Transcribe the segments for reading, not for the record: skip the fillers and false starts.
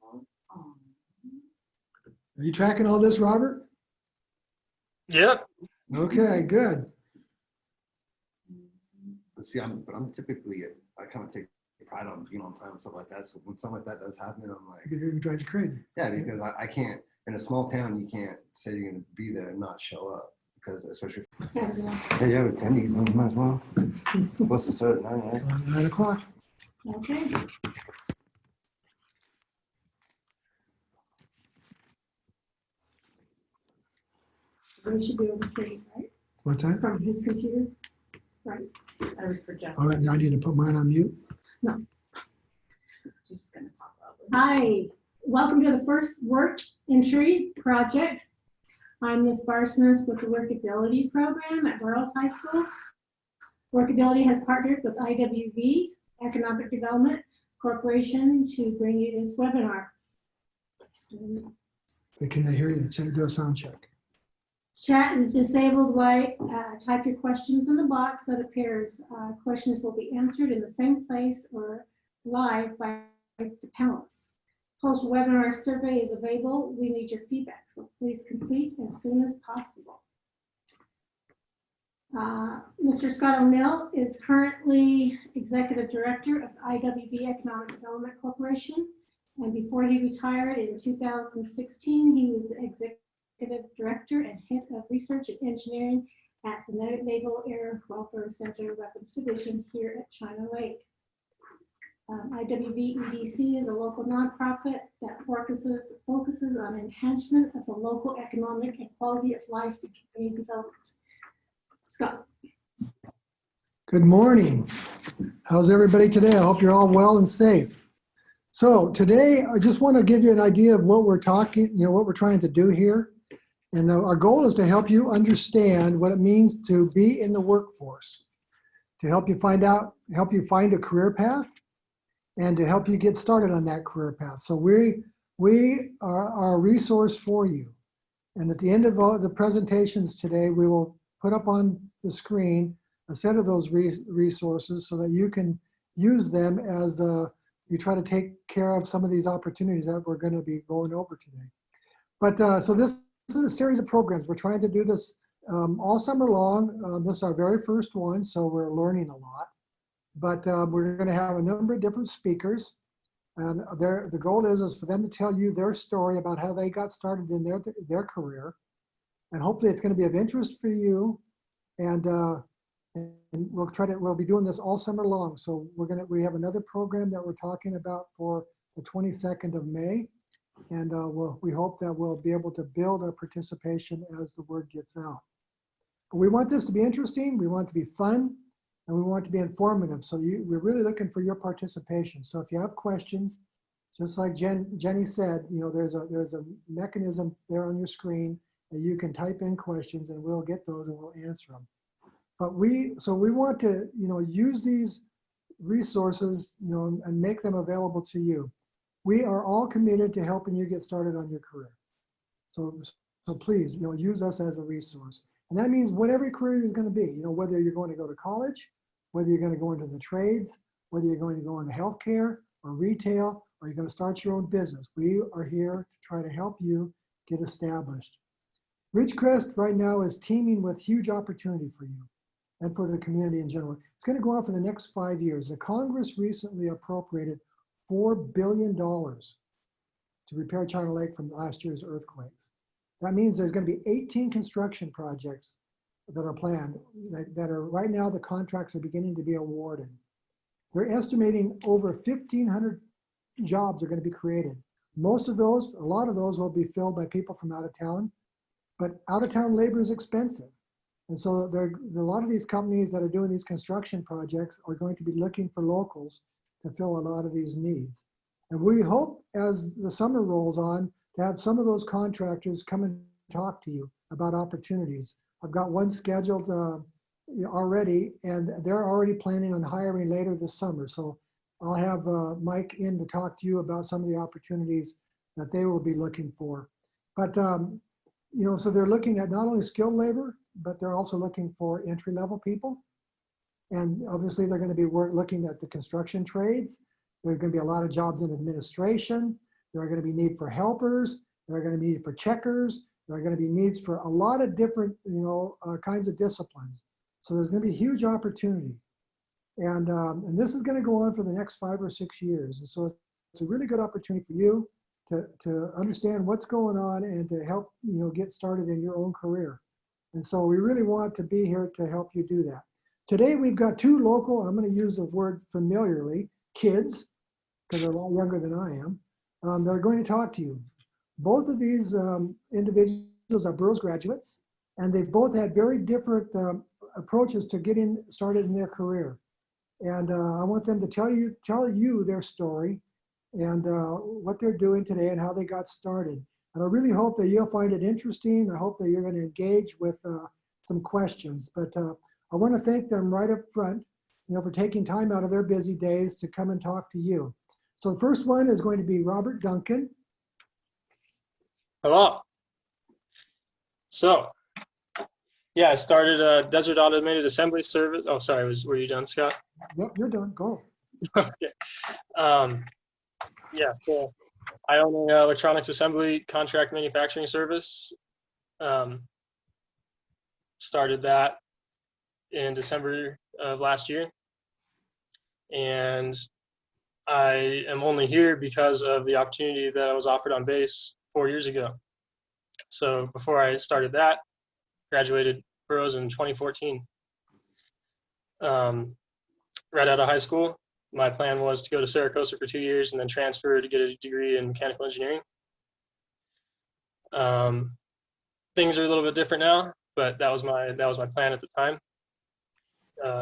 Are you tracking all this, Robert? Yep. Okay, good. See, I'm typically, I kind of take pride on being on time and stuff like that. So when something like that does happen, I'm like, It drives you crazy. yeah, because I can't, in a small town, you can't say you're going to be there and not show up. Because especially, yeah, you have attendees, you might as well. It's supposed to start at 9, right? 9 o'clock. Okay. We should be able to hear, right? What's that? From his computer, right? I would project. All right, now I need to put mine on mute. No. Just gonna talk about it. Hi, welcome to the first work entry project. I'm Ms. Barsness with the Workability program at Burroughs High School. Workability has partnered with IWV, Economic Development Corporation, to bring you this webinar. Can they hear you? Do a sound check. Chat is disabled while type your questions in the box that appears. Questions will be answered in the same place or live by the panelists. Post-webinar survey is available. We need your feedback, so please complete as soon as possible. Mr. Scott O'Neill is currently Executive Director of IWV Economic Development Corporation, and before he retired in 2016, he was the Executive Director and Head of Research and Engineering at the Naval Air Welfare Center Weapons Division here at China Lake. IWV EDC is a local nonprofit that focuses on enhancement of the local economic and quality of life and community development. Scott. Good morning. How's everybody today? I hope you're all well and safe. So today, I just want to give you an idea of what we're talking, what we're trying to do here. And our goal is to help you understand what it means to be in the workforce, to help you find a career path, and to help you get started on that career path. So we are a resource for you. And at the end of all the presentations today, we will put up on the screen a set of those resources so that you can use them as you try to take care of some of these opportunities that we're going to be going over today. But so this is a series of programs. We're trying to do this all summer long. This is our very first one, so we're learning a lot. But we're going to have a number of different speakers. And the goal is for them to tell you their story about how they got started in their career. And hopefully it's going to be of interest for you. And we'll be doing this all summer long. So we have another program that we're talking about for the 22nd of May. And we hope that we'll be able to build our participation as the word gets out. But we want this to be interesting, we want it to be fun, and we want it to be informative. So we're really looking for your participation. So if you have questions, just like Jenny said, there's a mechanism there on your screen that you can type in questions and we'll get those and we'll answer them. But we want to, use these resources, and make them available to you. We are all committed to helping you get started on your career. So please, use us as a resource. And that means whatever career you're going to be, whether you're going to go to college, whether you're going to go into the trades, whether you're going to go into healthcare or retail, or you're going to start your own business. We are here to try to help you get established. Ridgecrest right now is teeming with huge opportunity for you and for the community in general. It's going to go on for the next 5 years. The Congress recently appropriated $4 billion to repair China Lake from last year's earthquakes. That means there's going to be 18 construction projects that are planned that are right now, the contracts are beginning to be awarded. They're estimating over 1,500 jobs are going to be created. A lot of those will be filled by people from out of town, but out of town labor is expensive. And so a lot of these companies that are doing these construction projects are going to be looking for locals to fill a lot of these needs. And we hope as the summer rolls on to have some of those contractors come and talk to you about opportunities. I've got one scheduled already, and they're already planning on hiring later this summer. So I'll have Mike in to talk to you about some of the opportunities that they will be looking for. But, so they're looking at not only skilled labor, but they're also looking for entry-level people. And obviously they're going to be looking at the construction trades. There's going to be a lot of jobs in administration. There are going to be need for helpers. There are going to be need for checkers. There are going to be needs for a lot of different, kinds of disciplines. So there's going to be huge opportunity. And this is going to go on for the next 5 or 6 years. And so it's a really good opportunity for you to understand what's going on and to help, get started in your own career. And so we really want to be here to help you do that. Today, we've got 2 local, I'm going to use the word familiarly, kids, because they're a lot younger than I am, that are going to talk to you. Both of these individuals are Burroughs graduates, and they've both had very different approaches to getting started in their career. And I want them to tell you their story and what they're doing today and how they got started. And I really hope that you'll find it interesting. I hope that you're going to engage with some questions. But I want to thank them right up front, for taking time out of their busy days to come and talk to you. So the first one is going to be Robert Duncan. Hello. So, yeah, I started a Desert Automated Assembly Service. Oh, sorry, were you done, Scott? Yep, you're done. Go. Okay. Yeah, so I own an electronics assembly contract manufacturing service. Started that in December of last year. And I am only here because of the opportunity that I was offered on base 4 years ago. So before I started that, graduated Burroughs in 2014. Right out of high school, my plan was to go to Syracuse for 2 years and then transfer to get a degree in mechanical engineering. Things are a little bit different now, but that was my plan at the time.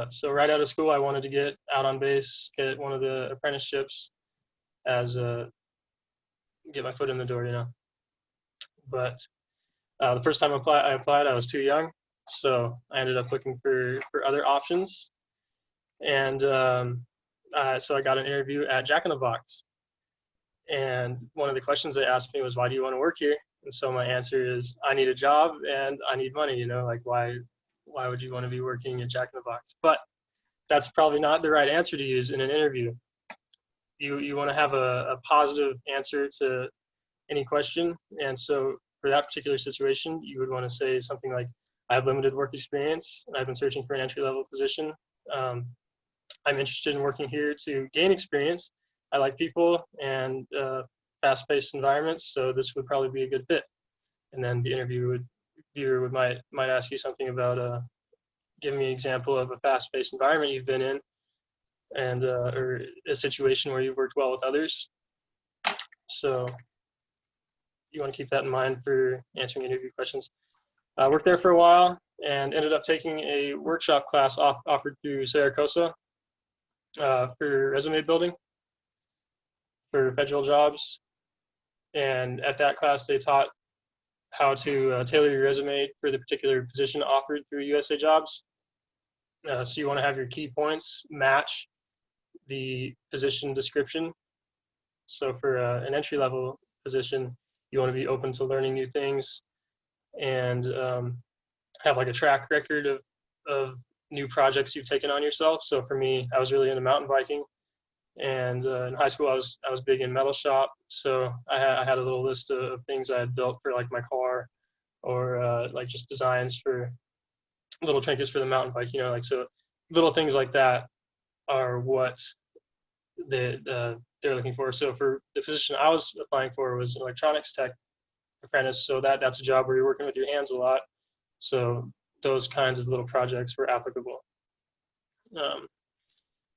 So right out of school, I wanted to get out on base, get one of the apprenticeships, get my foot in the door, But the first time I applied, I was too young, so I ended up looking for other options, and so I got an interview at Jackinthebox. And one of the questions they asked me was, "Why do you want to work here?" And so my answer is, I need a job and I need money. Like why would you want to be working at Jackinthebox? But that's probably not the right answer to use in an interview. You want to have a positive answer to any question. And so for that particular situation, you would want to say something like, I have limited work experience. I've been searching for an entry-level position. I'm interested in working here to gain experience. I like people and fast-paced environments, so this would probably be a good fit. And then the interviewer might ask you something about give me an example of a fast-paced environment you've been in, and or a situation where you've worked well with others. So you want to keep that in mind for answering interview questions. I worked there for a while and ended up taking a workshop class offered through Syracuse for resume building for federal jobs. And at that class, they taught how to tailor your resume for the particular position offered through USA Jobs. So you want to have your key points match the position description. So for an entry-level position, you want to be open to learning new things and have like a track record of new projects you've taken on yourself. So for me, I was really into mountain biking, and in high school I was big in metal shop. So I had a little list of things I had built for like my car, or like just designs for little trinkets for the mountain bike. So little things like that are what they're looking for. So for the position I was applying for was an electronics tech apprentice. So that's a job where you're working with your hands a lot. So those kinds of little projects were applicable.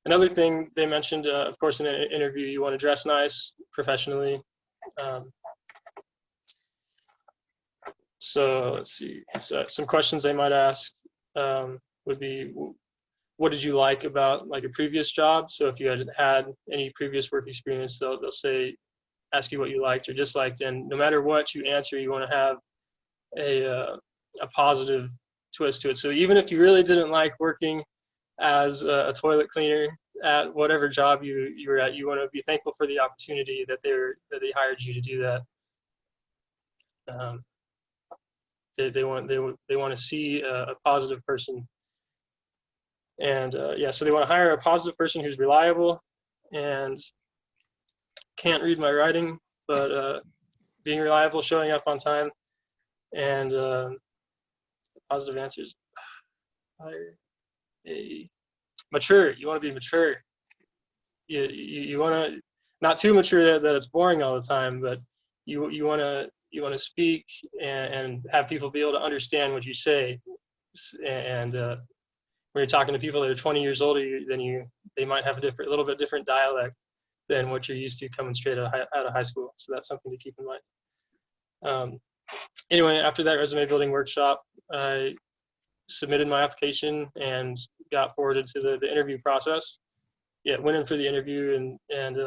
Another thing they mentioned, of course, in an interview, you want to dress nice, professionally. So let's see. So some questions they might ask would be, what did you like about like a previous job? So if you had any previous work experience, they'll ask you what you liked or disliked. And no matter what you answer, you want to have a positive twist to it. So even if you really didn't like working as a toilet cleaner at whatever job you were at, you want to be thankful for the opportunity that they hired you to do that. They want to see a positive person. And yeah, so they want to hire a positive person who's reliable and can't read my writing, but being reliable, showing up on time, and positive answers. Mature. You want to be mature. You want to, not too mature that it's boring all the time, but you want to speak and have people be able to understand what you say. And when you're talking to people that are 20 years older than you, they might have a little bit different dialect than what you're used to coming straight out of high school. So that's something to keep in mind. Anyway, after that resume building workshop, I submitted my application and got forwarded to the interview process. Yeah, went in for the interview and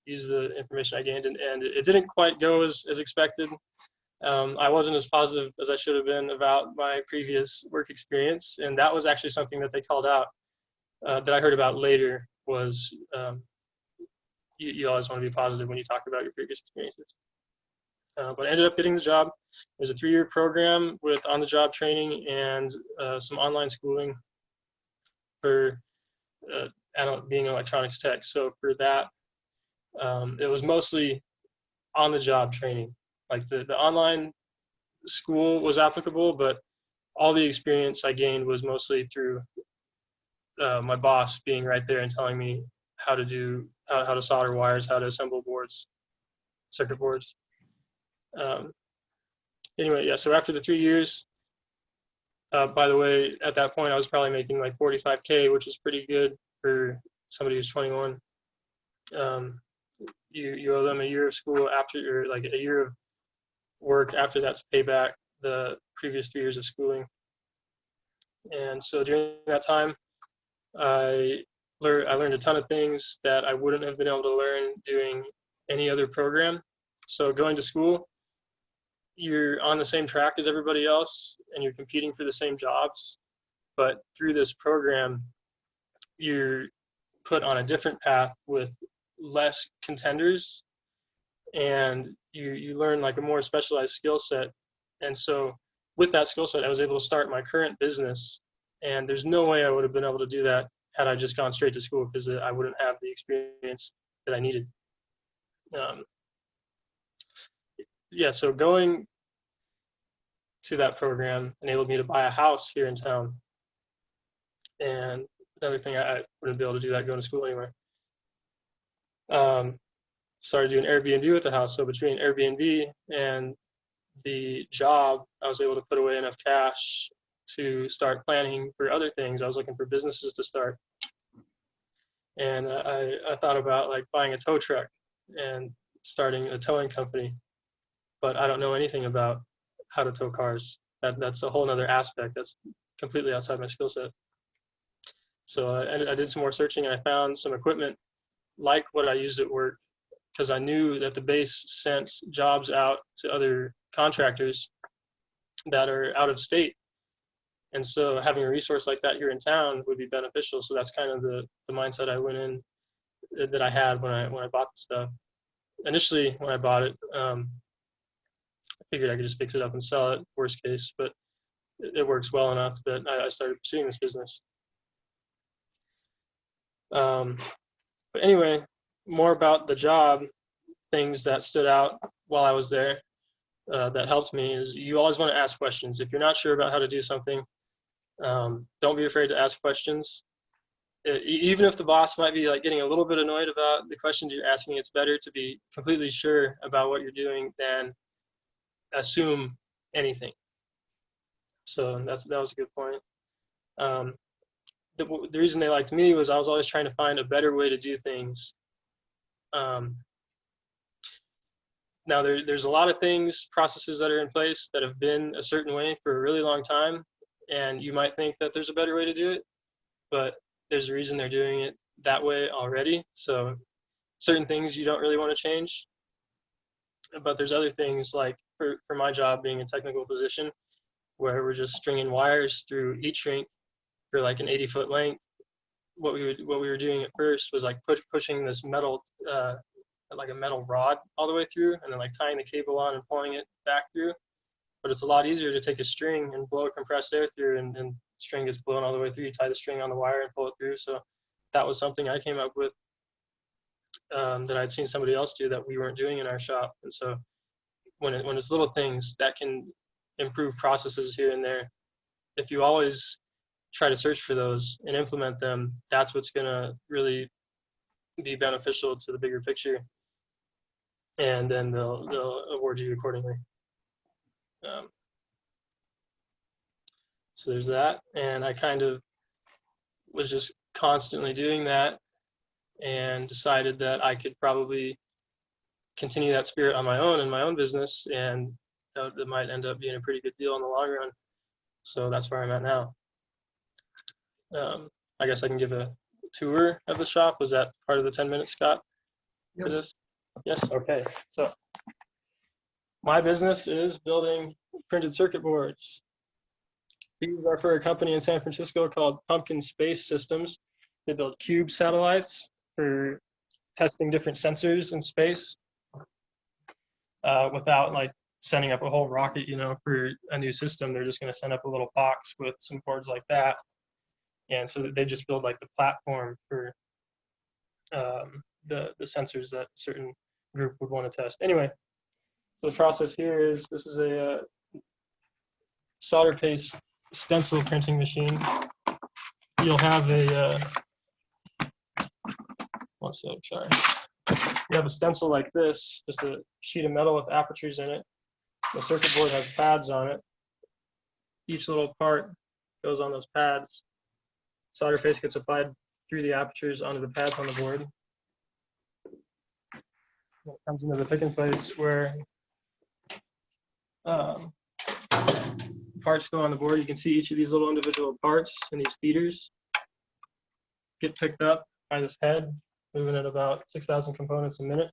used the information I gained, and it didn't quite go as expected. I wasn't as positive as I should have been about my previous work experience, and that was actually something that they called out that I heard about later was you always want to be positive when you talk about your previous experiences. But I ended up getting the job. It was a 3-year program with on-the-job training and some online schooling for being an electronics tech. So for that, it was mostly on-the-job training. Like the online school was applicable, but all the experience I gained was mostly through my boss being right there and telling me how to solder wires, how to assemble boards, circuit boards. Anyway, yeah, so after the 3 years, by the way, at that point, I was probably making like $45K, which is pretty good for somebody who's 21. You owe them a year of school after, or like a year of work after that to pay back the previous 3 years of schooling. And so during that time, I learned a ton of things that I wouldn't have been able to learn doing any other program. So going to school, you're on the same track as everybody else and you're competing for the same jobs. But through this program, you're put on a different path with less contenders, and you learn like a more specialized skill set. And so with that skill set, I was able to start my current business, and there's no way I would have been able to do that had I just gone straight to school, because I wouldn't have the experience that I needed. Yeah, so going to that program enabled me to buy a house here in town. And another thing, I wouldn't be able to do that going to school anyway. Started doing Airbnb with the house. So between Airbnb and the job, I was able to put away enough cash to start planning for other things. I was looking for businesses to start. And I thought about like buying a tow truck and starting a towing company, but I don't know anything about how to tow cars. That's a whole nother aspect that's completely outside my skill set. So I did some more searching, and I found some equipment like what I used at work, because I knew that the base sent jobs out to other contractors that are out of state. And so having a resource like that here in town would be beneficial. So that's kind of the mindset I went in, that I had when I bought the stuff. Initially, when I bought it, I figured I could just fix it up and sell it, worst case, but it works well enough that I started pursuing this business. But anyway, more about the job, things that stood out while I was there that helped me is you always want to ask questions. If you're not sure about how to do something, don't be afraid to ask questions. Even if the boss might be like getting a little bit annoyed about the questions you're asking, it's better to be completely sure about what you're doing than assume anything. So that was a good point. The reason they liked me was I was always trying to find a better way to do things. Now there's a lot of processes that are in place that have been a certain way for a really long time, and you might think that there's a better way to do it, but there's a reason they're doing it that way already. So certain things you don't really want to change, but there's other things, like for my job being a technical position where we're just stringing wires through heat shrink for like an 80-foot length. What we were doing at first was like pushing this metal, like a metal rod all the way through, and then like tying the cable on and pulling it back through. But it's a lot easier to take a string and blow compressed air through, and string gets blown all the way through. You tie the string on the wire and pull it through. So that was something I came up with. that I'd seen somebody else do that we weren't doing in our shop. And so when it's little things that can improve processes here and there, if you always try to search for those and implement them, that's what's going to really be beneficial to the bigger picture. And then they'll award you accordingly. So there's that. And I kind of was just constantly doing that and decided that I could probably continue that spirit on my own in my own business, and that might end up being a pretty good deal in the long run. So that's where I'm at now. I guess I can give a tour of the shop. Was that part of the 10 minutes, Scott? For this? Yes, okay. So my business is building printed circuit boards. These are for a company in San Francisco called Pumpkin Space Systems. They build cube satellites for testing different sensors in space without like sending up a whole rocket, for a new system. They're just going to send up a little box with some boards like that. And so they just build like the platform for the sensors that a certain group would want to test. Anyway, so the process here is, this is a solder paste stencil printing machine. You'll have a, one sec, sorry. You have a stencil like this, just a sheet of metal with apertures in it. The circuit board has pads on it. Each little part goes on those pads. Solder paste gets applied through the apertures onto the pads on the board. It comes into the pick and place where parts go on the board. You can see each of these little individual parts and these feeders get picked up by this head, moving at about 6,000 components a minute.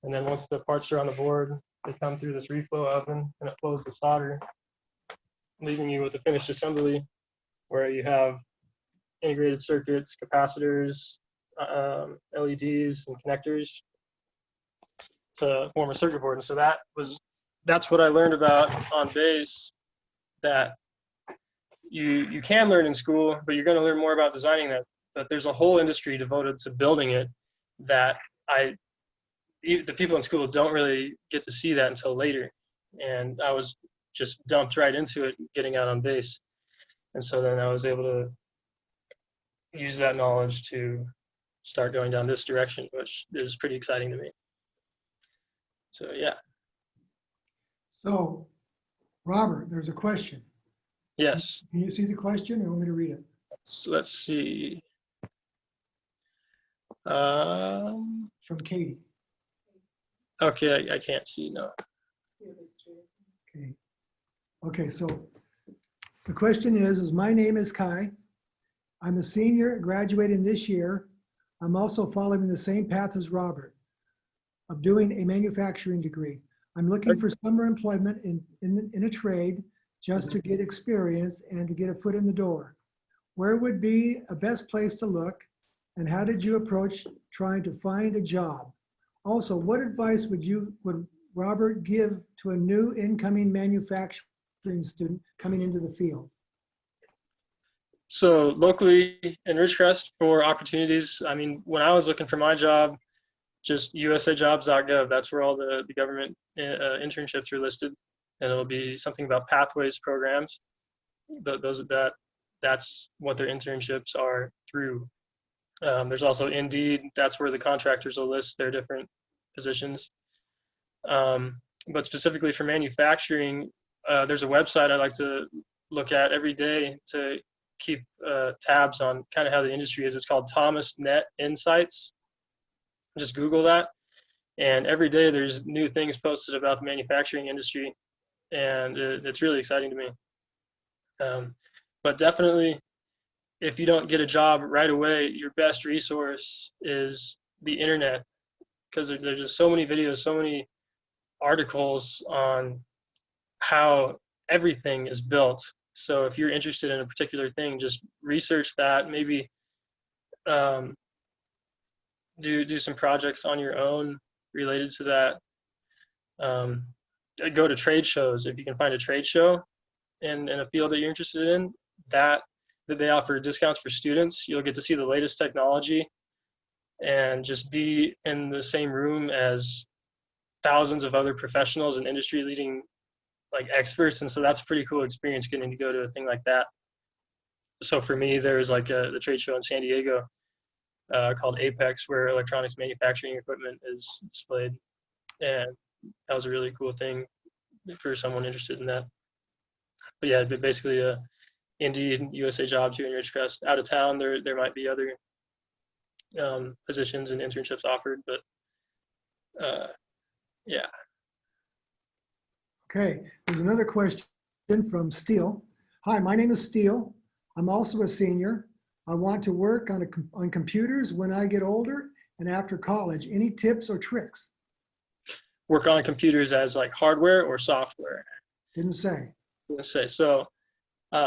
And then once the parts are on the board, they come through this reflow oven and it flows the solder, leaving you with a finished assembly where you have integrated circuits, capacitors, LEDs, and connectors to form a circuit board. And so that's what I learned about on base, that you can learn in school, but you're going to learn more about designing that. But there's a whole industry devoted to building it that the people in school don't really get to see that until later. And I was just dumped right into it, getting out on base. And so then I was able to use that knowledge to start going down this direction, which is pretty exciting to me. So yeah. So, Robert, there's a question. Yes. Can you see the question, or want me to read it? So let's see. From Katie. Okay, I can't see, no. Okay. Okay, so the question is my name is Kai. I'm a senior graduating this year. I'm also following the same path as Robert of doing a manufacturing degree. I'm looking for summer employment in a trade just to get experience and to get a foot in the door. Where would be a best place to look, and how did you approach trying to find a job? Also, what advice would Robert give to a new incoming manufacturing student coming into the field? So locally in Ridgecrest for opportunities, I mean, when I was looking for my job, just usajobs.gov, that's where all the government internships are listed, and it'll be something about pathways programs. But that's what their internships are through. There's also Indeed, that's where the contractors will list their different positions. But specifically for manufacturing, there's a website I like to look at every day to keep tabs on kind of how the industry is. It's called Thomas Net Insights. Just Google that. And every day there's new things posted about the manufacturing industry. And it's really exciting to me. But definitely, if you don't get a job right away, your best resource is the internet, because there's just so many videos, so many articles on how everything is built. So if you're interested in a particular thing, just research that, maybe do some projects on your own related to that. Go to trade shows. If you can find a trade show in a field that you're interested in, that they offer discounts for students. You'll get to see the latest technology and just be in the same room as thousands of other professionals and industry leading like experts. And so that's a pretty cool experience getting to go to a thing like that. So for me, there's like the trade show in San Diego called Apex, where electronics manufacturing equipment is displayed. And that was a really cool thing for someone interested in that. But yeah, basically Indeed, USA Jobs here in Ridgecrest. Out of town, there might be other positions and internships offered, but yeah. Okay, there's another question from Steele. Hi, my name is Steele. I'm also a senior. I want to work on computers when I get older and after college. Any tips or tricks? Work on computers as like hardware or software? Didn't say. Didn't say. So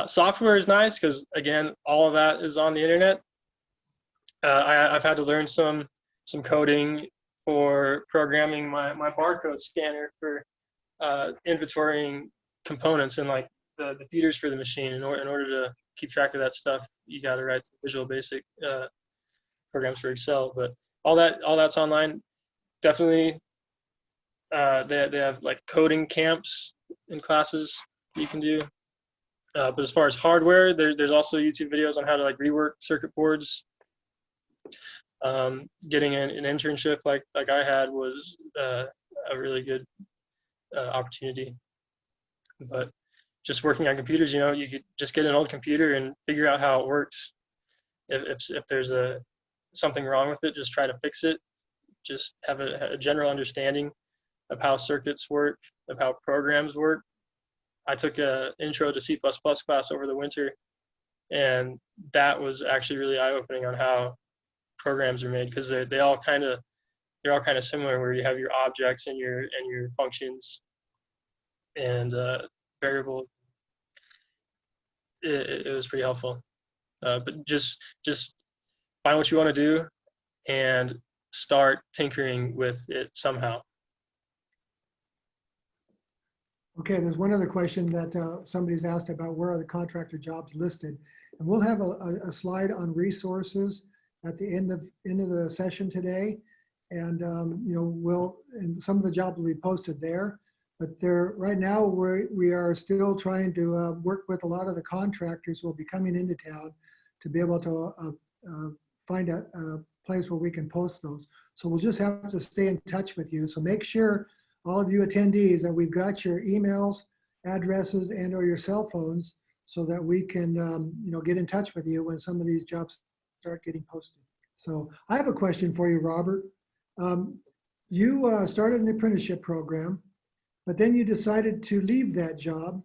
software is nice because, again, all of that is on the internet. I've had to learn some coding for programming my barcode scanner for inventorying components and like the feeders for the machine. In order to keep track of that stuff, you got to write some Visual Basic programs for Excel. But all that's online. Definitely, they have like coding camps and classes you can do. But as far as hardware, there's also YouTube videos on how to like rework circuit boards. Getting an internship like I had was a really good opportunity. But just working on computers, you could just get an old computer and figure out how it works. If there's something wrong with it, just try to fix it. Just have a general understanding of how circuits work, of how programs work. I took an intro to C++ class over the winter, and that was actually really eye-opening on how programs are made, because they're all kind of similar, where you have your objects and your functions and variables. It was pretty helpful. But just find what you want to do and start tinkering with it somehow. Okay, there's one other question that somebody's asked about where are the contractor jobs listed. And we'll have a slide on resources at the end of the session today. And and some of the jobs will be posted there. But right now we are still trying to work with a lot of the contractors who will be coming into town to be able to find a place where we can post those. So we'll just have to stay in touch with you. So make sure, all of you attendees, that we've got your emails, addresses, and or your cell phones, so that we can get in touch with you when some of these jobs start getting posted. So I have a question for you, Robert. You started an apprenticeship program, but then you decided to leave that job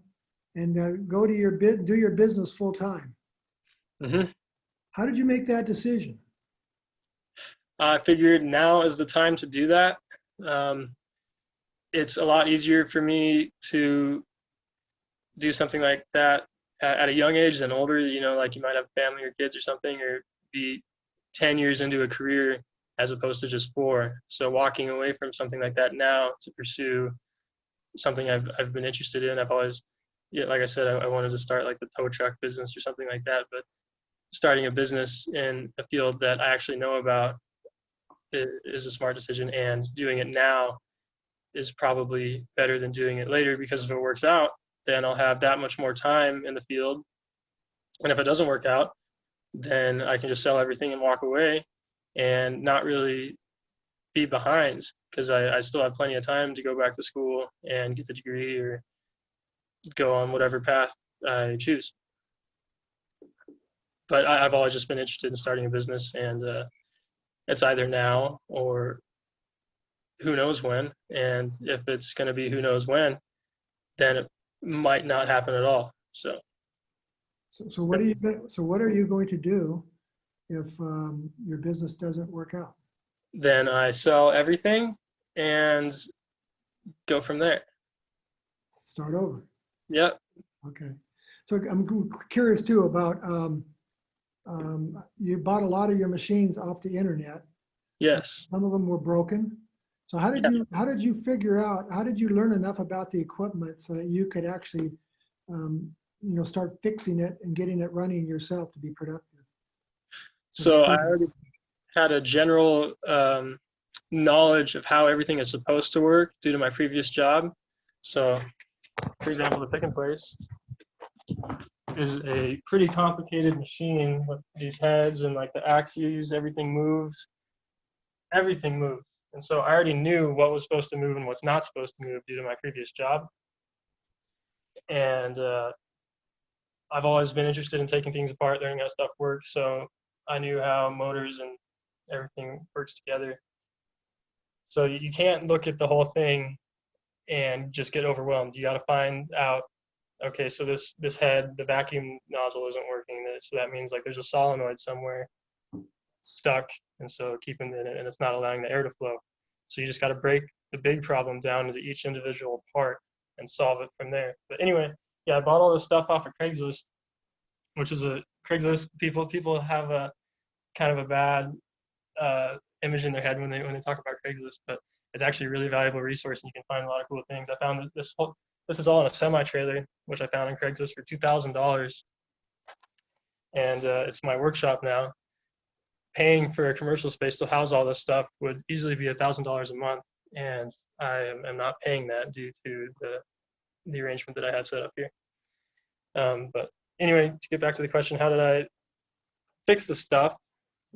and go to do your business full time. Mm-hmm. How did you make that decision? I figured now is the time to do that. It's a lot easier for me to do something like that at a young age than older. Like you might have family or kids or something, or be 10 years into a career as opposed to just 4. So walking away from something like that now to pursue something I've been interested in. I've always, like I said, I wanted to start like the tow truck business or something like that, but starting a business in a field that I actually know about is a smart decision, and doing it now is probably better than doing it later, because if it works out, then I'll have that much more time in the field. And if it doesn't work out, then I can just sell everything and walk away and not really be behind, because I still have plenty of time to go back to school and get the degree or go on whatever path I choose. But I've always just been interested in starting a business, and it's either now or who knows when. And if it's going to be who knows when, then it might not happen at all. So what are you going to do if your business doesn't work out? Then I sell everything and go from there. Start over. Yep. Okay. So I'm curious too about, you bought a lot of your machines off the internet. Yes. Some of them were broken. So how did you figure out, how did you learn enough about the equipment so that you could actually, start fixing it and getting it running yourself to be productive? So I already had a general knowledge of how everything is supposed to work due to my previous job. So, for example, the pick and place is a pretty complicated machine with these heads and like the axes, everything moves. And so I already knew what was supposed to move and what's not supposed to move due to my previous job. And I've always been interested in taking things apart, learning how stuff works. So I knew how motors and everything works together. So you can't look at the whole thing and just get overwhelmed. You got to find out, okay, so this head, the vacuum nozzle isn't working. So that means like there's a solenoid somewhere stuck, and so keeping it, and it's not allowing the air to flow. So you just got to break the big problem down into each individual part and solve it from there. But anyway, yeah, I bought all this stuff off of Craigslist, which is a Craigslist. People have a kind of a bad image in their head when they talk about Craigslist, but it's actually a really valuable resource, and you can find a lot of cool things. I found that this is all in a semi-trailer, which I found on Craigslist for $2,000, and it's my workshop now. Paying for a commercial space to house all this stuff would easily be $1,000 a month, and I am not paying that due to the arrangement that I had set up here. But anyway, to get back to the question, how did I fix the stuff?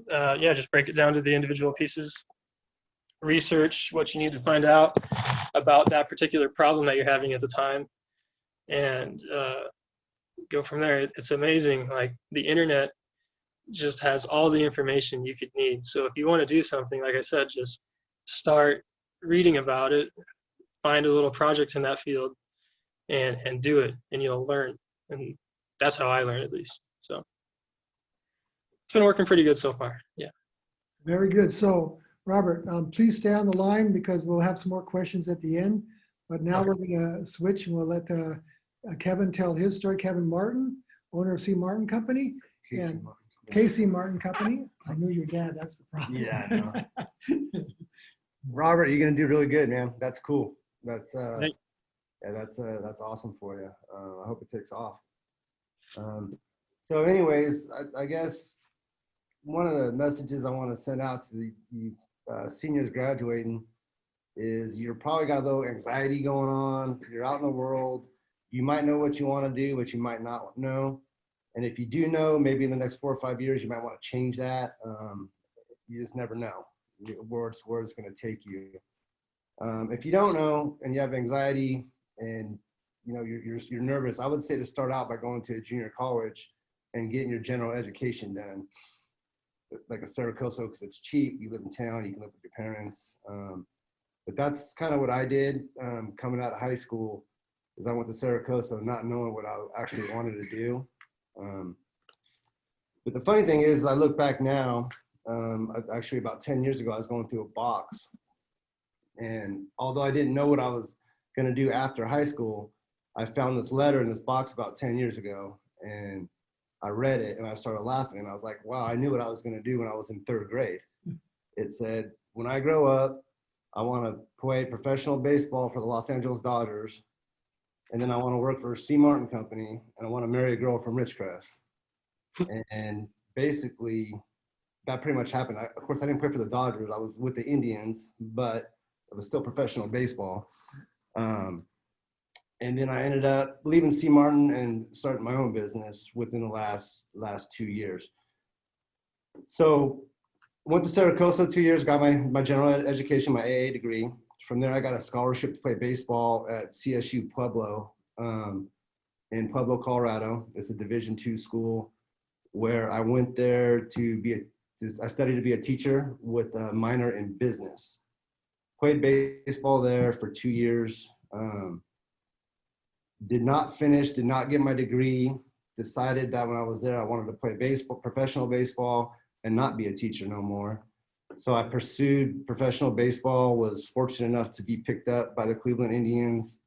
Yeah, just break it down to the individual pieces. Research what you need to find out about that particular problem that you're having at the time, and go from there. It's amazing. Like the internet just has all the information you could need. So if you want to do something, like I said, just start reading about it, find a little project in that field, and do it, and you'll learn. And that's how I learn, at least. So it's been working pretty good so far. Yeah. Very good. So Robert, please stay on the line because we'll have some more questions at the end. But now Okay. we're going to switch and we'll let Kevin tell his story. Kevin Martin, owner of C. Martin Company. Casey And Martin. Casey Martin Company. I knew your dad. That's the problem. Yeah, I know. Robert, you're gonna do really good, man. That's cool. That's Thank- yeah, that's awesome for you. I hope it takes off. So, anyways, I guess one of the messages I want to send out to the seniors graduating is you're probably got a little anxiety going on. You're out in the world. You might know what you want to do, but you might not know. And if you do know, maybe in the next 4 or 5 years, you might want to change that. You just never know where it's going to take you. If you don't know and you have anxiety and you know you're nervous, I would say to start out by going to a junior college and getting your general education done, like a Saracoso, because it's cheap. You live in town, you can live with your parents. But that's kind of what I did coming out of high school. Is I went to Saracoso not knowing what I actually wanted to do. But the funny thing is, I look back now, actually about 10 years ago, I was going through a box. And although I didn't know what I was going to do after high school, I found this letter in this box about 10 years ago. And I read it and I started laughing. And I was like, wow, I knew what I was going to do when I was in 3rd grade. It said, when I grow up, I want to play professional baseball for the Los Angeles Dodgers. And then I want to work for C. Martin Company, and I want to marry a girl from Ridgecrest. And basically, that pretty much happened. Of course, I didn't play for the Dodgers. I was with the Indians, but it was still professional baseball. And then I ended up leaving C. Martin and starting my own business within the last 2 years. So went to Saracoso 2 years, got my general education, my AA degree. From there, I got a scholarship to play baseball at CSU Pueblo in Pueblo, Colorado. It's a Division II school where I went there I studied to be a teacher with a minor in business. Played baseball there for 2 years. Did not finish, did not get my degree. Decided that when I was there, I wanted to play baseball, professional baseball, and not be a teacher no more. So I pursued professional baseball, was fortunate enough to be picked up by the Cleveland Indians.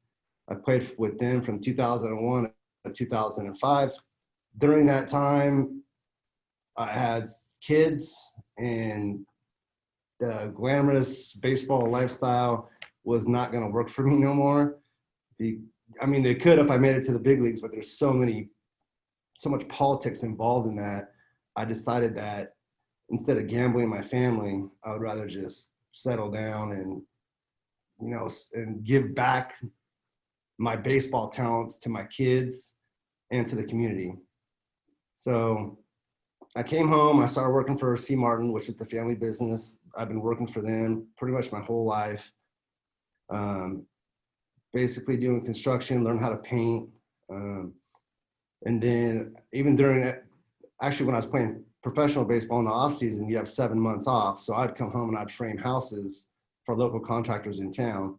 I played with them from 2001 to 2005. During that time, I had kids, and the glamorous baseball lifestyle was not going to work for me no more. I mean, it could if I made it to the big leagues, but there's so much politics involved in that. I decided that instead of gambling my family, I would rather just settle down and, and give back my baseball talents to my kids and to the community. So I came home, I started working for C. Martin, which is the family business. I've been working for them pretty much my whole life. Basically doing construction, learn how to paint. And then even during it, actually when I was playing professional baseball in the off season, you have 7 months off. So I'd come home and I'd frame houses for local contractors in town,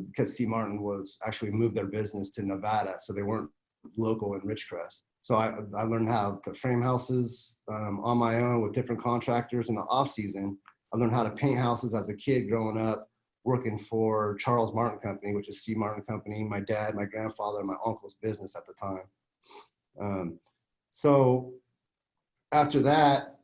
because C. Martin was actually moved their business to Nevada. So they weren't local in Ridgecrest. So I learned how to frame houses on my own with different contractors in the off season. I learned how to paint houses as a kid growing up, working for Charles Martin Company, which is C. Martin Company, my dad, my grandfather, and my uncle's business at the time. So after that,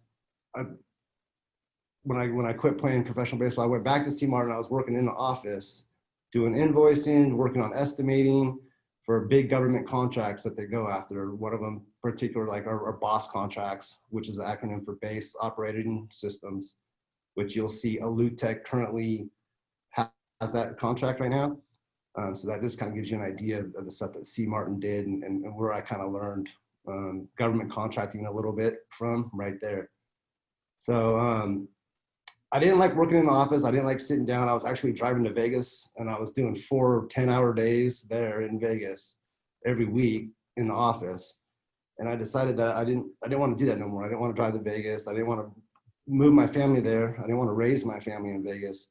when I quit playing professional baseball, I went back to C. Martin. I was working in the office, doing invoicing, working on estimating for big government contracts that they go after. One of them particular, like our BOSS contracts, which is the acronym for Base Operating Systems, which you'll see Alutech currently has that contract right now. So that just kind of gives you an idea of the stuff that C. Martin did and where I kind of learned government contracting a little bit from right there. So I didn't like working in the office. I didn't like sitting down. I was actually driving to Vegas, and I was doing 4 10-hour days there in Vegas every week in the office. And I decided that I didn't want to do that no more. I didn't want to drive to Vegas. I didn't want to move my family there. I didn't want to raise my family in Vegas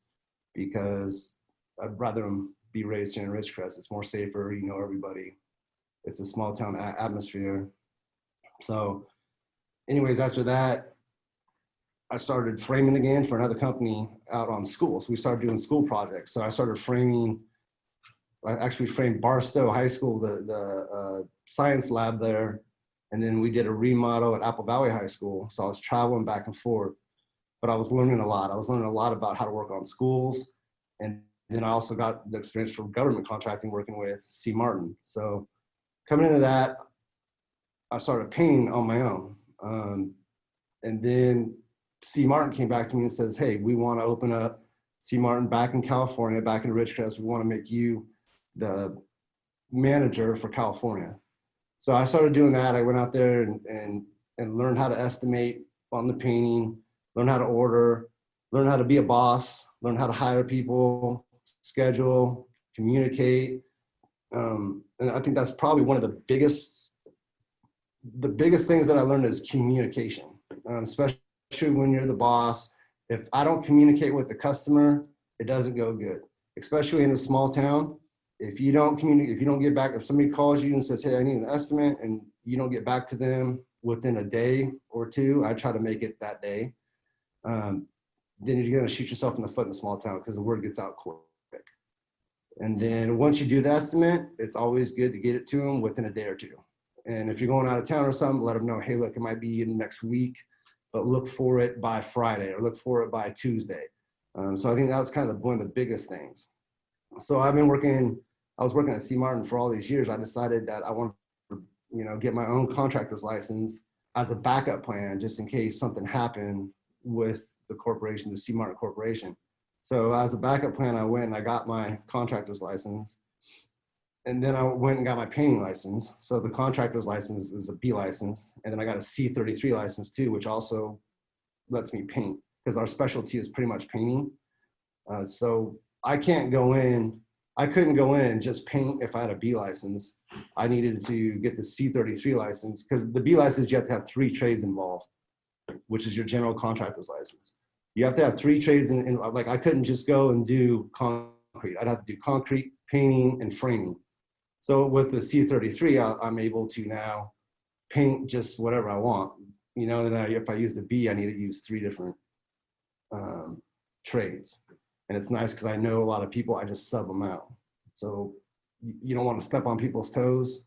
because I'd rather them be raised here in Ridgecrest. It's more safer, you know everybody. It's a small town atmosphere. So anyways, after that, I started framing again for another company out on schools. We started doing school projects. So I started framing, I actually framed Barstow High School, the science lab there. And then we did a remodel at Apple Valley High School. So I was traveling back and forth, but I was learning a lot. I was learning a lot about how to work on schools. And then I also got the experience from government contracting working with C. Martin. So coming into that, I started painting on my own. And then C. Martin came back to me and says, hey, we want to open up C. Martin back in California, back in Ridgecrest. We want to make you the manager for California. So I started doing that. I went out there and learned how to estimate on the painting, learn how to order, learn how to be a boss, learn how to hire people, schedule, communicate. And I think that's probably one of the biggest things that I learned is communication, especially when you're the boss. If I don't communicate with the customer, it doesn't go good, especially in a small town. If you don't communicate, if you don't get back, if somebody calls you and says, hey, I need an estimate, and you don't get back to them within a day or two, I try to make it that day, then you're going to shoot yourself in the foot in a small town because the word gets out quick. And then once you do the estimate, it's always good to get it to them within a day or two. And if you're going out of town or something, let them know, hey, look, it might be in next week, but look for it by Friday or look for it by Tuesday. So I think that was kind of one of the biggest things. So I was working at C. Martin for all these years. I decided that I wanted to, get my own contractor's license as a backup plan, just in case something happened with the corporation, the C. Martin Corporation. So as a backup plan, I went and I got my contractor's license. And then I went and got my painting license. So the contractor's license is a B license. And then I got a C33 license too, which also lets me paint because our specialty is pretty much painting. So I couldn't go in and just paint if I had a B license. I needed to get the C33 license because the B license, you have to have 3 trades involved, which is your general contractor's license. You have to have 3 trades in like I couldn't just go and do concrete. I'd have to do concrete, painting, and framing. So with the C33, I'm able to now paint just whatever I want. Then if I use the B, I need to use 3 different trades. And it's nice because I know a lot of people, I just sub them out. So you don't want to step on people's toes.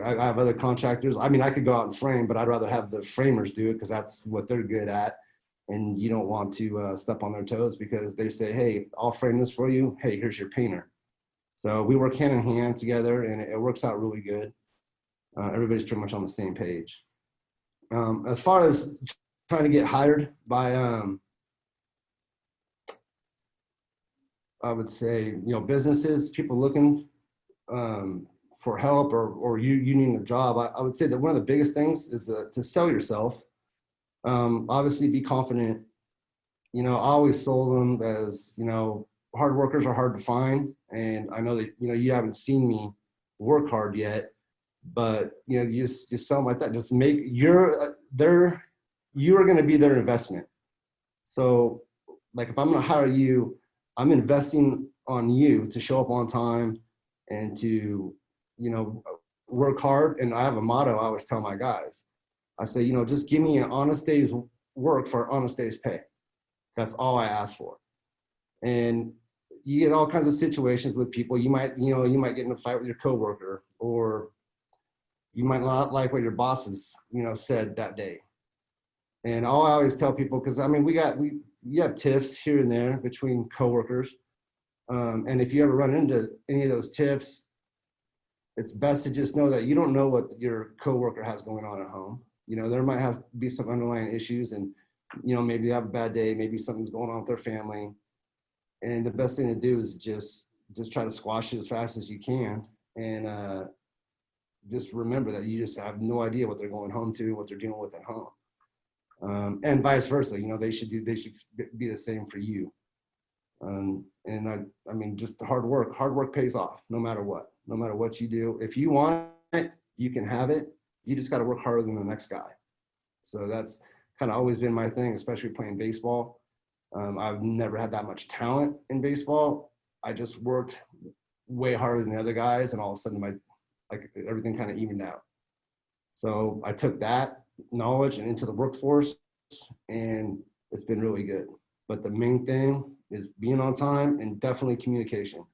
I have other contractors. I mean, I could go out and frame, but I'd rather have the framers do it because that's what they're good at. And you don't want to step on their toes because they say, hey, I'll frame this for you. Hey, here's your painter. So we work hand in hand together and it works out really good. Everybody's pretty much on the same page. As far as trying to get hired by, I would say, businesses, people looking for help, or you needing a job, I would say that one of the biggest things is to sell yourself. Obviously, be confident. I always sold them as, hard workers are hard to find. And I know that, you haven't seen me work hard yet, but, you just sell them like that. Just make you are going to be their investment. So like, if I'm going to hire you, I'm investing on you to show up on time and to, work hard. And I have a motto I always tell my guys. I say, just give me an honest day's work for an honest day's pay. That's all I ask for. And you get all kinds of situations with people. You might get in a fight with your coworker, or you might not like what your bosses, said that day. And all I always tell people, because we have tiffs here and there between coworkers. And if you ever run into any of those tiffs, it's best to just know that you don't know what your coworker has going on at home. There might be some underlying issues, and, maybe they have a bad day, maybe something's going on with their family. And the best thing to do is just try to squash it as fast as you can. And just remember that you just have no idea what they're going home to, what they're dealing with at home. And vice versa, they should be the same for you. And just the hard work pays off no matter what you do. If you want it, you can have it. You just got to work harder than the next guy. So that's kind of always been my thing, especially playing baseball. I've never had that much talent in baseball. I just worked way harder than the other guys, and all of a sudden everything kind of evened out. So I took that knowledge and into the workforce, and it's been really good. But the main thing is being on time, and definitely communication.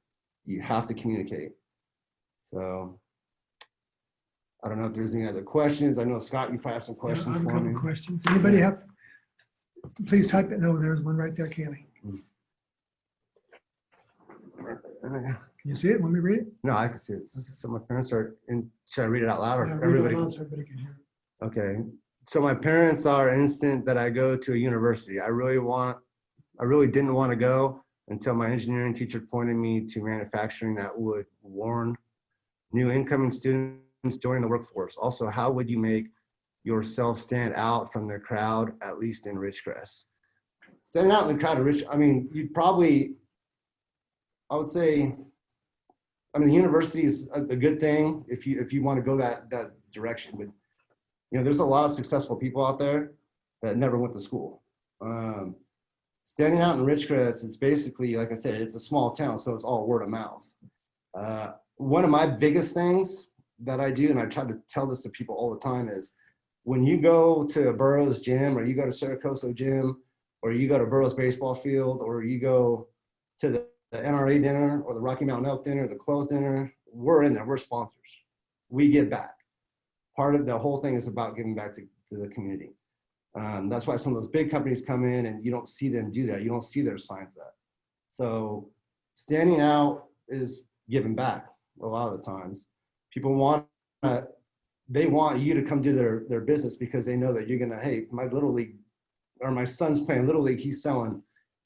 You have to communicate. So I don't know if there's any other questions. I know, Scott, you probably have some questions I have a for couple me. questions. Anybody have? Please type it. No, there's one right there, Kaylee. Can you see it? Want me to read it? No, I can see it. So my parents are in. Should I read it out loud, or Yeah, read it everybody? out loud so everybody can hear it. Okay. So my parents are instant that I go to a university. I really didn't want to go until my engineering teacher pointed me to manufacturing that would warn new incoming students joining the workforce. Also, how would you make yourself stand out from the crowd, at least in Ridgecrest? Standing out in the crowd of you'd probably, I would say, the university is a good thing if you want to go that direction. But there's a lot of successful people out there that never went to school. Standing out in Ridgecrest is basically, like I said, it's a small town, so it's all word of mouth. One of my biggest things that I do, and I try to tell this to people all the time, is when you go to a Burroughs gym, or you go to Saracoso gym, or you go to Burroughs baseball field, or you go to the NRA dinner, or the Rocky Mountain Elk dinner, the Quails dinner, we're in there, we're sponsors. We give back. Part of the whole thing is about giving back to the community. That's why some of those big companies come in and you don't see them do that. You don't see their signs up. So standing out is giving back a lot of the times. People want you to come do their business because they know that you're gonna, hey, my little league, or my son's playing little league, he's selling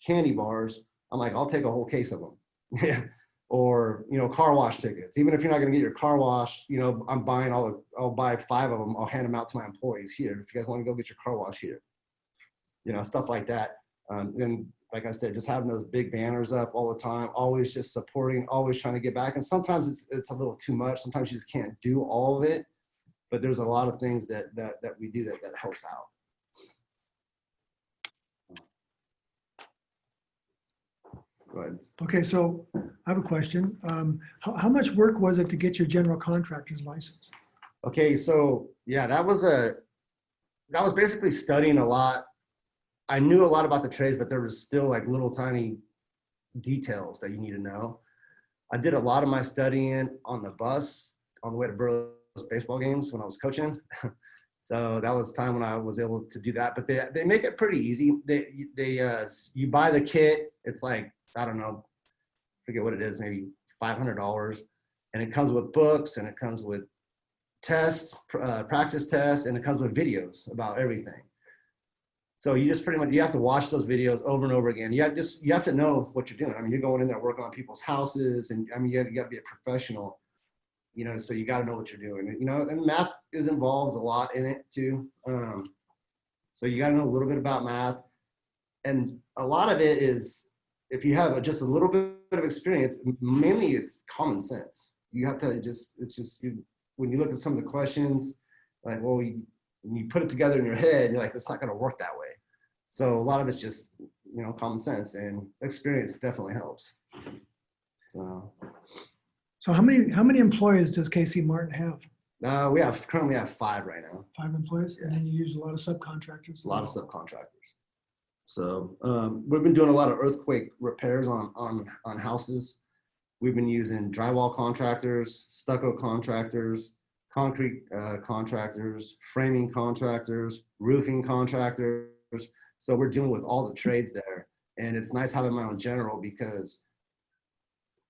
candy bars. I'm like, I'll take a whole case of them. Yeah. Or, car wash tickets. Even if you're not going to get your car wash, I'm buying I'll buy 5 of them. I'll hand them out to my employees here. If you guys want to go get your car wash here, stuff like that. And like I said, just having those big banners up all the time, always just supporting, always trying to get back. And sometimes it's a little too much. Sometimes you just can't do all of it, but there's a lot of things that we do that helps out. Go ahead. Okay, so I have a question. How much work was it to get your general contractor's license? Okay, so yeah, that was basically studying a lot. I knew a lot about the trades, but there was still like little tiny details that you need to know. I did a lot of my studying on the bus on the way to Burroughs baseball games when I was coaching. So that was time when I was able to do that. But they make it pretty easy. You buy the kit. It's like, I don't know, forget what it is, maybe $500. And it comes with books, and it comes with tests, practice tests, and it comes with videos about everything. So you just pretty much, you have to watch those videos over and over again. You have to know what you're doing. I mean, you're going in there working on people's houses, and I mean, you got to be a professional, you know, so you got to know what you're doing, you know, and math is involved a lot in it too. So you got to know a little bit about math, and a lot of it is, if you have just a little bit of experience, mainly it's common sense. You have to when you look at some of the questions, like, well, when you put it together in your head, you're like, it's not going to work that way. So a lot of it's just, you know, common sense, and experience definitely helps. So how many employees does KC Martin have? We currently have 5 right now. 5 employees, Yeah. and then you use a lot of subcontractors. A lot of subcontractors. So we've been doing a lot of earthquake repairs on houses. We've been using drywall contractors, stucco contractors, concrete contractors, framing contractors, roofing contractors. So we're dealing with all the trades there. And it's nice having my own general, because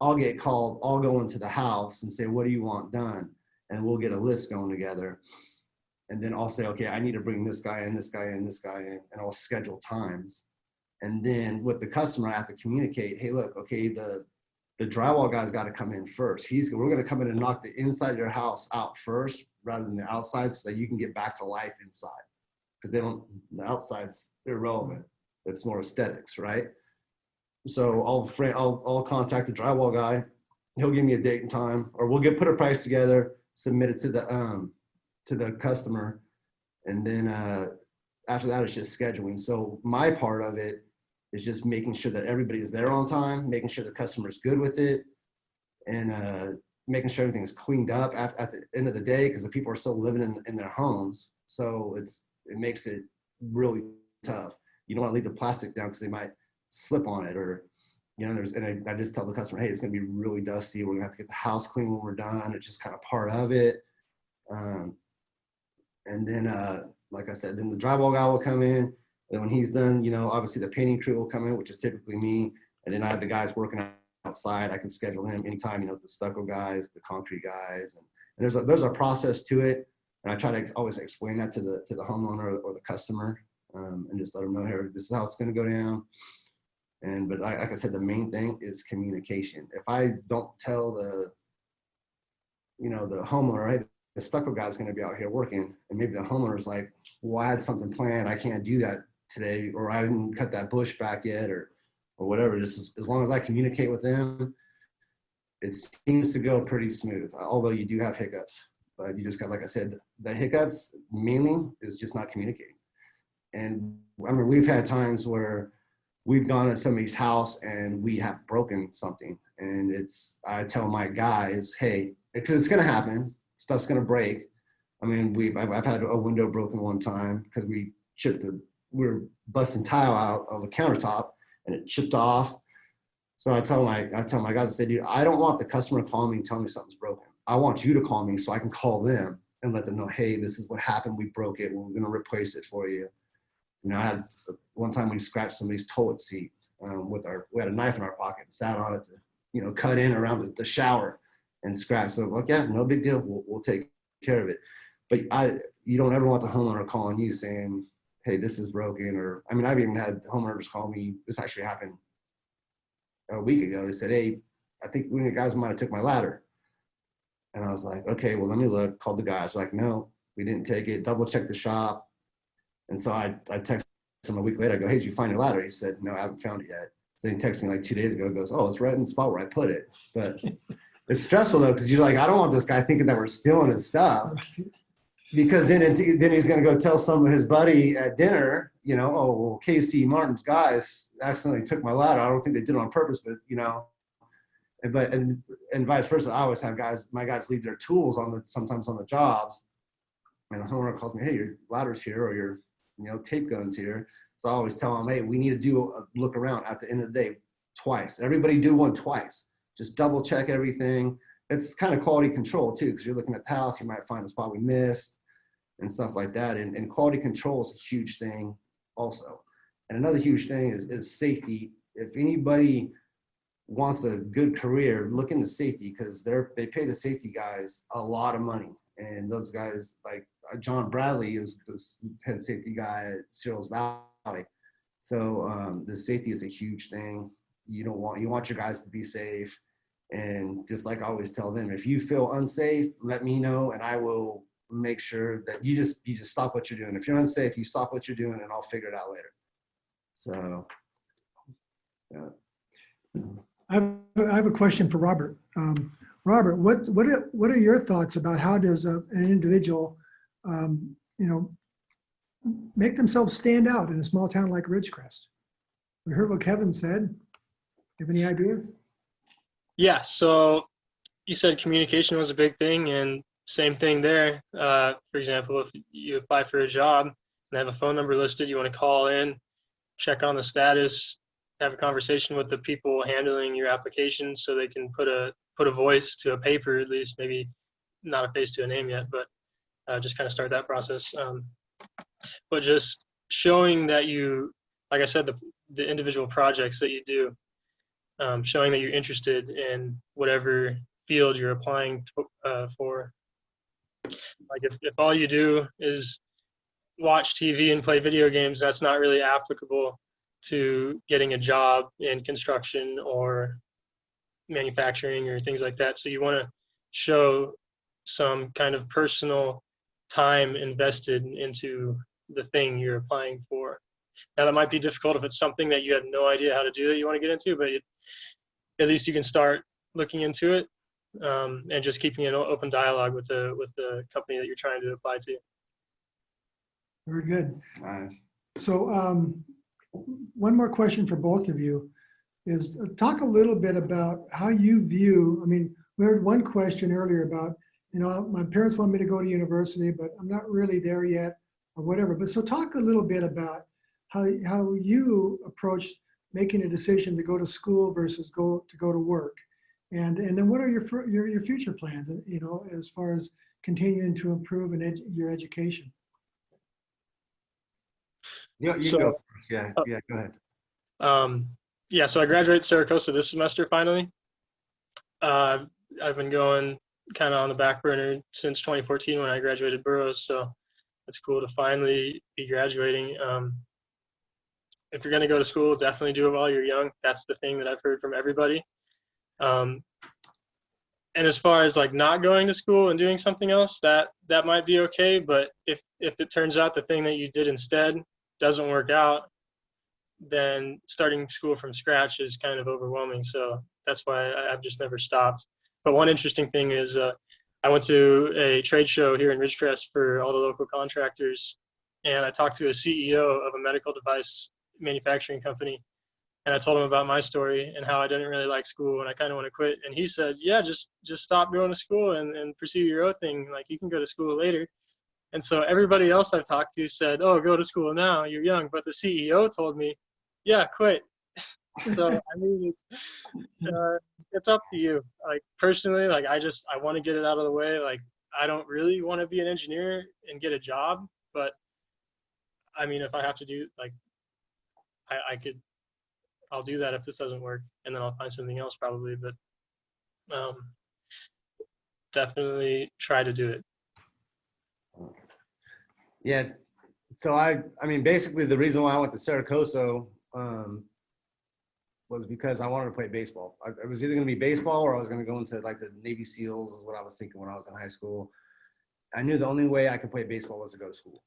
I'll get called, I'll go into the house and say, what do you want done? And we'll get a list going together. And then I'll say, okay, I need to bring this guy in, this guy in, this guy in, and I'll schedule times. And then with the customer, I have to communicate, hey, look, okay, the drywall guy's got to come in first. We're going to come in and knock the inside of your house out first rather than the outside, so that you can get back to life inside. Because the outside's irrelevant. It's more aesthetics, right? So I'll contact the drywall guy. He'll give me a date and time, or we'll put a price together, submit it to the customer, and then after that it's just scheduling. So my part of it is just making sure that everybody's there on time, making sure the customer's good with it, and making sure everything's cleaned up at the end of the day, because the people are still living in their homes. So it makes it really tough. You don't want to leave the plastic down because they might slip on it, or, you know, I just tell the customer, hey, it's going to be really dusty. We're going to have to get the house clean when we're done. It's just kind of part of it. And then, like I said, then the drywall guy will come in. And when he's done, you know, obviously the painting crew will come in, which is typically me. And then I have the guys working outside. I can schedule them anytime, you know, the stucco guys, the concrete guys. And there's a process to it. And I try to always explain that to the homeowner or the customer, and just let them know, here, this is how it's going to go down. But like I said, the main thing is communication. If I don't tell the homeowner, hey, the stucco guy's going to be out here working, and maybe the homeowner's like, well, I had something planned, I can't do that today, or I didn't cut that bush back yet, or whatever. Just as long as I communicate with them, it seems to go pretty smooth, although you do have hiccups. But you just got, like I said, the hiccups mainly is just not communicating. And I mean, we've had times where we've gone to somebody's house and we have broken something, and I tell my guys, hey, it's going to happen. Stuff's going to break. I mean, I've had a window broken one time because we were busting tile out of a countertop and it chipped off. So I tell my guys, I say, dude, I don't want the customer calling me and telling me something's broken. I want you to call me so I can call them and let them know, hey, this is what happened. We broke it. We're going to replace it for you. You know, I had one time we scratched somebody's toilet seat we had a knife in our pocket and sat on it to, you know, cut in around the shower and scratch. So like, yeah, no big deal. We'll take care of it. But you don't ever want the homeowner calling you saying, hey, this is broken. Or, I mean, I've even had homeowners call me. This actually happened a week ago. They said, hey, I think one of you guys might have took my ladder. And I was like, okay, well, let me look. Called the guy. I was like, no, we didn't take it. Double check the shop. And so I texted him a week later. I go, hey, did you find your ladder? He said, no, I haven't found it yet. So he texted me like 2 days ago. He goes, oh, it's right in the spot where I put it. But it's stressful though, because you're like, I don't want this guy thinking that we're stealing his stuff. Because then he's going to go tell some of his buddy at dinner, you know, oh, well, KC Martin's guys accidentally took my ladder. I don't think they did it on purpose, but, you know, and vice versa. I always have my guys leave their tools sometimes on the jobs. And the homeowner calls me, hey, your ladder's here, or your, you know, tape gun's here. So I always tell them, hey, we need to do a look around at the end of the day twice. Everybody do one twice. Just double check everything. It's kind of quality control too, because you're looking at the house, you might find a spot we missed and stuff like that. And quality control is a huge thing also. And another huge thing is safety. If anybody wants a good career, look into safety, because they pay the safety guys a lot of money. And those guys, like John Bradley is the head safety guy at Cyril's Valley. Valley. So the safety is a huge thing. You want your guys to be safe. And just like I always tell them, if you feel unsafe, let me know and I will make sure that you just stop what you're doing. If you're unsafe, you stop what you're doing and I'll figure it out later. So, yeah. I have a question for Robert. Robert, what are your thoughts about how does an individual, make themselves stand out in a small town like Ridgecrest? We heard what Kevin said. You have any ideas? Yeah, so you said communication was a big thing, and same thing there. For example, if you apply for a job and they have a phone number listed, you want to call in, check on the status, have a conversation with the people handling your application so they can put a voice to a paper, at least, maybe not a face to a name yet, but just kind of start that process. But just showing that you, like I said, the individual projects that you do, showing that you're interested in whatever field you're applying for. Like if all you do is watch TV and play video games, that's not really applicable to getting a job in construction or manufacturing or things like that. So you want to show some kind of personal time invested into the thing you're applying for. Now that might be difficult if it's something that you have no idea how to do that you want to get into, but at least you can start looking into it and just keeping an open dialogue with the company that you're trying to apply to. Very good. Nice. So one more question for both of you is talk a little bit about how you view, we heard one question earlier about, my parents want me to go to university, but I'm not really there yet or whatever. But so talk a little bit about how you approach making a decision to go to school versus go to work. And then what are your future plans, as far as continuing to improve your education? Yeah, you go first. Yeah, go ahead. Yeah, so I graduated Saracosa this semester finally. I've been going kind of on the back burner since 2014 when I graduated Burroughs, so it's cool to finally be graduating. If you're going to go to school, definitely do it while you're young. That's the thing that I've heard from everybody. And as far as like not going to school and doing something else, that might be okay. But if it turns out the thing that you did instead doesn't work out, then starting school from scratch is kind of overwhelming. So that's why I've just never stopped. But one interesting thing is I went to a trade show here in Ridgecrest for all the local contractors, and I talked to a CEO of a medical device manufacturing company. And I told him about my story and how I didn't really like school and I kind of want to quit. And he said, yeah, just stop going to school and pursue your own thing. Like, you can go to school later. And so everybody else I've talked to said, oh, go to school now, you're young. But the CEO told me, yeah, quit. So, it's up to you. Like, personally, like, I want to get it out of the way. Like, I don't really want to be an engineer and get a job. But, if I have to do, like, I'll do that if this doesn't work, and then I'll find something else probably, but definitely try to do it. Yeah. So basically the reason why I went to Saracosa was because I wanted to play baseball. I was either going to be baseball or I was going to go into like the Navy SEALs is what I was thinking when I was in high school. I knew the only way I could play baseball was to go to school.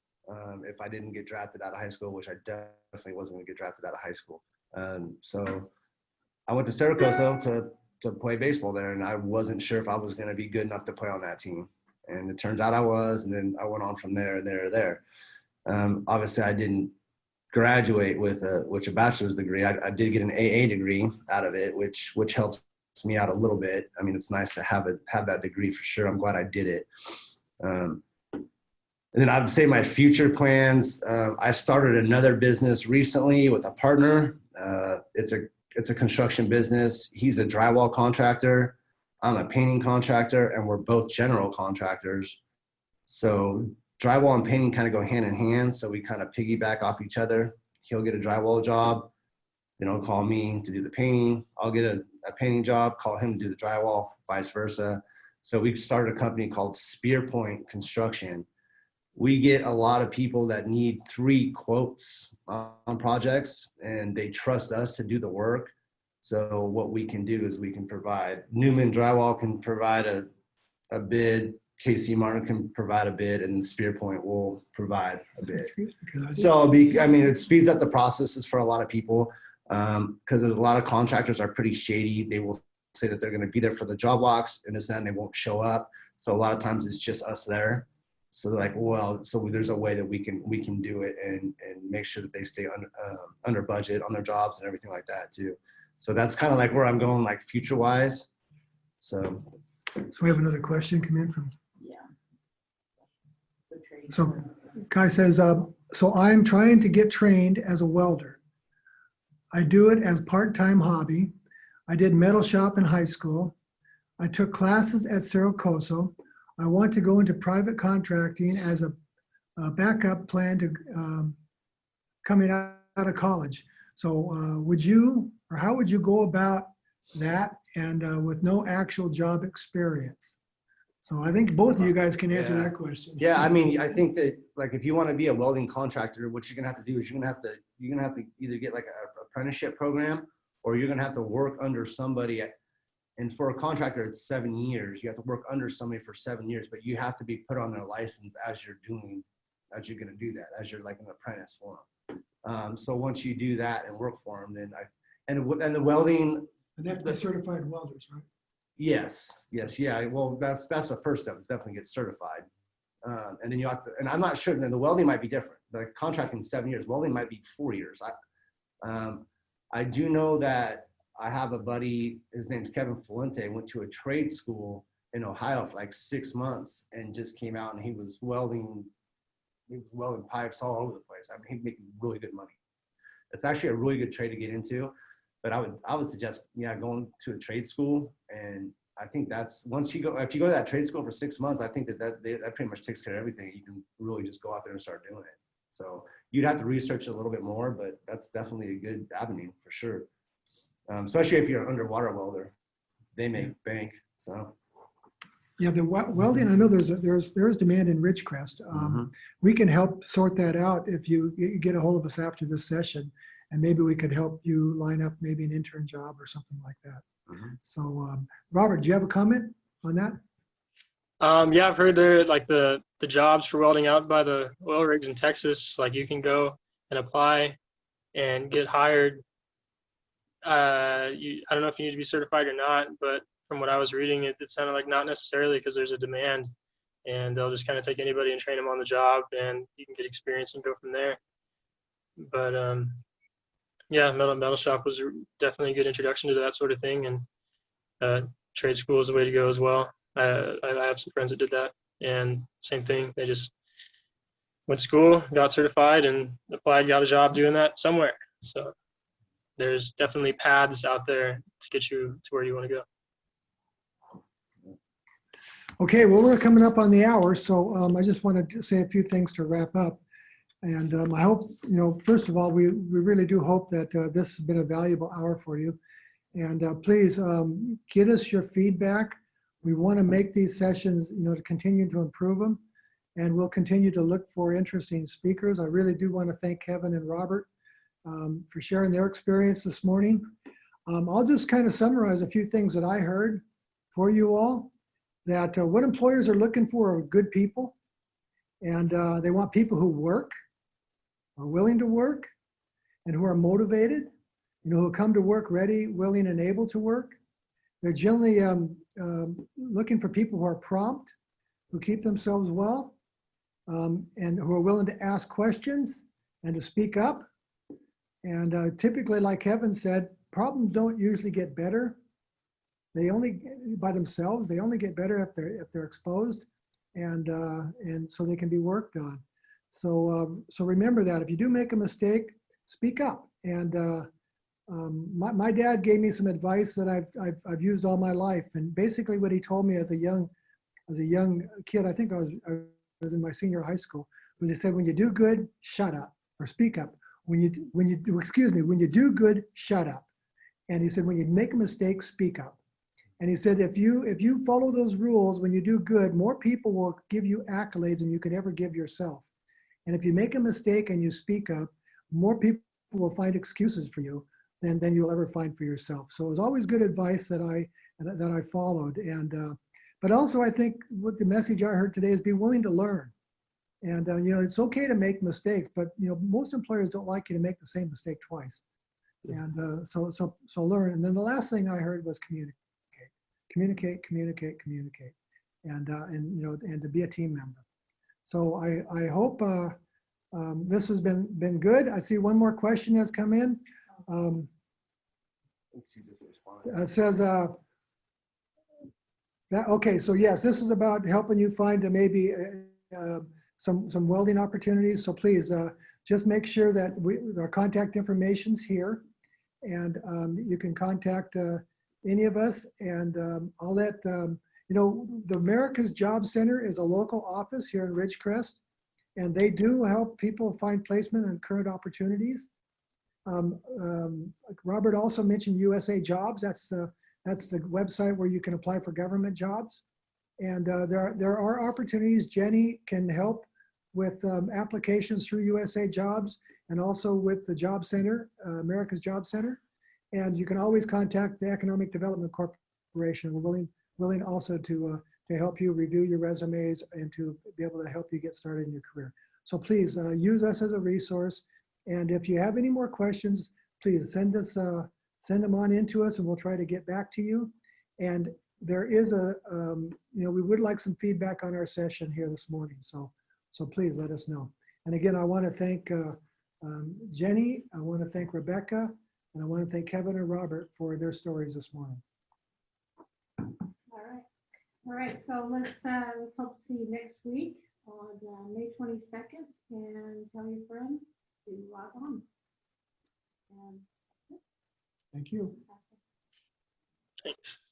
If I didn't get drafted out of high school, which I definitely wasn't going to get drafted out of high school. So I went to Saracosa to play baseball there, and I wasn't sure if I was going to be good enough to play on that team. And it turns out I was, and then I went on from there. Obviously, I didn't graduate with a bachelor's degree. I did get an AA degree out of it, which helps me out a little bit. It's nice to have that degree for sure. I'm glad I did it. And then I'd say my future plans, I started another business recently with a partner. It's a construction business. He's a drywall contractor. I'm a painting contractor, and we're both general contractors. So drywall and painting kind of go hand in hand. So we kind of piggyback off each other. He'll get a drywall job, call me to do the painting. I'll get a painting job, call him to do the drywall, vice versa. So we started a company called Spearpoint Construction. we get a lot of people that need 3 quotes on projects, and they trust us to do the work. So what we can do is we can provide, Newman Drywall can provide a bid, KC Martin can provide a bid, and Spear Point will provide a bid. So it speeds up the processes for a lot of people, because there's a lot of contractors are pretty shady. They will say that they're going to be there for the job walks, and they won't show up. So a lot of times it's just us there. So they're like, well, so there's a way that we can do it and make sure that they stay under budget on their jobs and everything like that too. So that's kind of like where I'm going, like future wise. So we have another question come in from. Yeah. So Kai says, so I'm trying to get trained as a welder. I do it as part-time hobby. I did metal shop in high school. I took classes at Cerro Coso. I want to go into private contracting as a backup plan to coming out of college. So how would you go about that and with no actual job experience? So I think both of you guys can answer that question. Yeah, I mean, I think that like if you want to be a welding contractor, what you're gonna have to do is you're gonna have to either get like an apprenticeship program, or you're gonna have to work under somebody. And for a contractor, it's 7 years. You have to work under somebody for 7 years, but you have to be put on their license as you're gonna do that, as you're like an apprentice for them. So once you do that and work for them, then and the welding. And they have to be certified welders, right? Yes, yeah. Well, that's the first step. Is definitely get certified, and then you have to. And I'm not sure. Then the welding might be different. The contracting 7 years. Welding might be 4 years. I do know that I have a buddy. His name's Kevin Fuente. Went to a trade school in Ohio for like 6 months and just came out and he was welding. He was welding pipes all over the place. I mean, he's making really good money. It's actually a really good trade to get into. But I would suggest, going to a trade school. And I think that's if you go to that trade school for 6 months, I think that pretty much takes care of everything. You can really just go out there and start doing it. So you'd have to research it a little bit more, but that's definitely a good avenue for sure. Especially if you're an underwater welder, they make bank. So. Yeah, the welding, I know there's demand in Ridgecrest. We can help sort that out if you get a hold of us after this session. And maybe we could help you line up maybe an intern job or something like that. So, Robert, do you have a comment on that? Yeah, I've heard there like the jobs for welding out by the oil rigs in Texas. Like you can go and apply and get hired. I don't know if you need to be certified or not, but from what I was reading, it sounded like not necessarily, because there's a demand, and they'll just kind of take anybody and train them on the job, and you can get experience and go from there. But yeah, metal shop was definitely a good introduction to that sort of thing, and trade school is the way to go as well. I have some friends that did that, and same thing. They just went to school, got certified, and applied, got a job doing that somewhere. So there's definitely paths out there to get you to where you want to go. Okay, well, we're coming up on the hour, so I just wanted to say a few things to wrap up. And I hope, first of all, we really do hope that this has been a valuable hour for you. And please get us your feedback. We want to make these sessions, to continue to improve them. And we'll continue to look for interesting speakers. I really do want to thank Kevin and Robert for sharing their experience this morning. I'll just kind of summarize a few things that I heard for you all. That what employers are looking for are good people. And they want people who work, are willing to work, and who are motivated, who come to work ready, willing, and able to work. They're generally looking for people who are prompt, who keep themselves well, and who are willing to ask questions and to speak up. And typically, like Kevin said, problems don't usually get better. They only, by themselves, they only get better if they're exposed, and so they can be worked on. So remember that if you do make a mistake, speak up. And my dad gave me some advice that I've used all my life. And basically, what he told me as a young kid, I think I was in my senior high school, was he said, when you do good, shut up or speak up. When you do good, shut up. And he said, when you make a mistake, speak up. And he said, if you follow those rules, when you do good, more people will give you accolades than you could ever give yourself. And if you make a mistake and you speak up, more people will find excuses for you than you'll ever find for yourself. So it was always good advice that I followed. And but also I think what the message I heard today is be willing to learn. And it's okay to make mistakes, but most employers don't like you to make the same mistake twice. And so learn. And then the last thing I heard was communicate, and to be a team member. So I hope this has been good. I see one more question has come in. It says okay. So yes, this is about helping you find maybe some welding opportunities. So please just make sure that our contact information's here, and you can contact any of us. And I'll let the America's Job Center is a local office here in Ridgecrest, and they do help people find placement and current opportunities. Robert also mentioned USA Jobs. That's the website where you can apply for government jobs. And there are opportunities. Jenny can help with applications through USA Jobs and also with the Job Center, America's Job Center. And you can always contact the Economic Development Corporation. We're willing also to help you review your resumes and to be able to help you get started in your career. So please use us as a resource. And if you have any more questions, please send them on into us, and we'll try to get back to you. And there is we would like some feedback on our session here this morning. So please let us know. And again, I want to thank Jenny, I want to thank Rebecca, and I want to thank Kevin and Robert for their stories this morning. All right. So let's hope to see you next week on May 22nd, and tell your friends to log on. And Thank you. Thanks.